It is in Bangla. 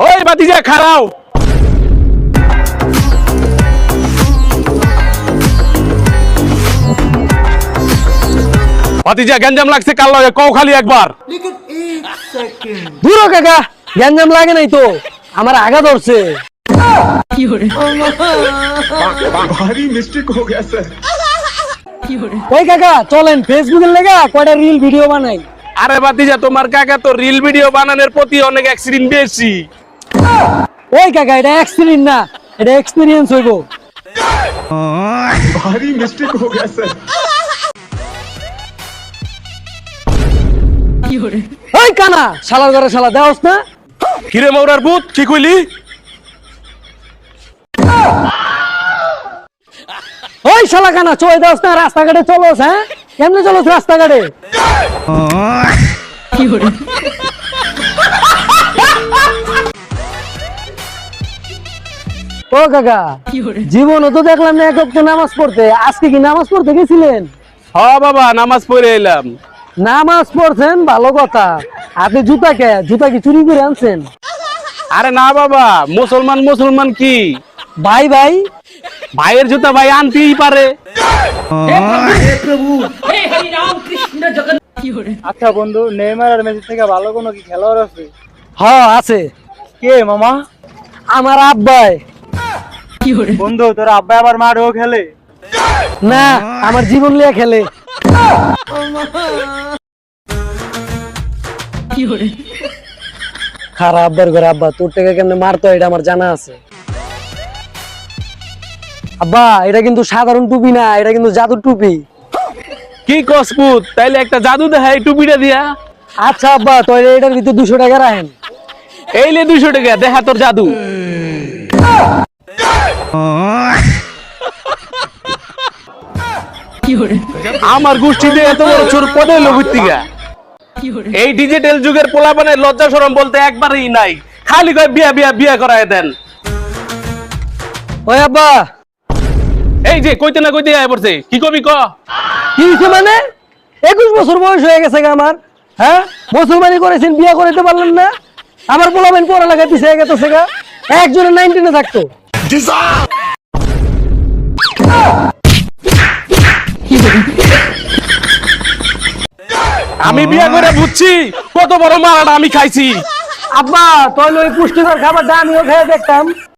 ওই বাতিজা খাড়াও। বাতিজা গ্যাঞ্জাম লাগছে কাল লগে কও খালি একবার। দূর হ কাকা, গ্যাঞ্জাম লাগে নাই তো, আমার আগা ধরছে। भारी मिस्टेक हो गया सर। ওই কাকা চলেন ফেসবুকের লেগা কয়টা রিল ভিডিও বানাই। আরে বাতিজা তোমার কাকা তো রিল ভিডিও বানানোর প্রতি অনেক অ্যাক্সিডেন্ট বেশি। ওই কাকা এটা অ্যাক্সিডেন্ট না, এটা এক্সপেরিয়েন্স হইব। भारी मिस्टेक हो गया सर। ওই কানা শালার ঘরে শালা দেওস না। কিরে মৌরার ভূত কি কইলি? ওই শালা কানা চলে দেওস না, রাস্তাঘাটে চলোস? হ্যাঁ কেমনে চলোস রাস্তাঘাটে? ও কাকা জীবনে তো দেখলাম না এক ওয়াক্ত নামাজ পড়তে, আজকে কি নামাজ পড়তে গেছিলেন? হ্যাঁ বাবা নামাজ পড়ে এলাম। নামাজ পড়ছেন ভালো কথা, আপনি জুতা কি চুরি করে আনছেন? আরে না বাবা, মুসলমান মুসলমান কি ভাই ভাই ভাইয়ের জুতা ভাই আনতেই পারে। আচ্ছা বন্ধু, নেইমার আর মেসি থেকে ভালো কোনো কি খেলোয়াড় আছে? হ্যাঁ আছে। কে মামা? আমার আব্বাই। বন্ধু তোর আব্বা আবার মাঠেও খেলে? না, আমার জীবন লিয়ে খেলে। খারাপ আব্বার ঘরে আব্বা তোর থেকে কেমনে মারতো এটা আমার জানা আছে। আব্বা এটা কিন্তু সাধারণ টুপি না, এটা কিন্তু জাদুর টুপি। কি কসপুত তাইলে একটা জাদু দেখাই টুপিটা দিয়া। আচ্ছা আব্বা তো এটার ভিতরে 200 টাকা রাখেন। এইলে 200 টাকা দেখা তোর জাদু। আমার গোষ্ঠীতে এত বড় চোর পদে লভিত্তিকা। এই ডিজিটাল যুগের পোলাপানের লজ্জা শরম বলতে একবারই নাই, খালি কয় বিয়া বিয়া বিয়া করায় দেন। ওই আব্বা এই যে কইতে না কইতে আয় পড়ছে, কি কবি ক? কি হয়েছে মানে? 21 বছর বয়স হয়ে গেছে আমার। হ্যাঁ মুসলমানি করেছেন, বিয়ে করতে পারলেন না? আমার পোলাবেন পড়ালেখা পিছিয়ে গেছে গা, একজনে 19 এ থাকতো। আমি বিয়া করে বুঝছি কত বড় মারাটা আমি খাইছি। আব্বা তাহলে ওই পুষ্টিকর খাবারটা আমিও খেয়ে দেখতাম।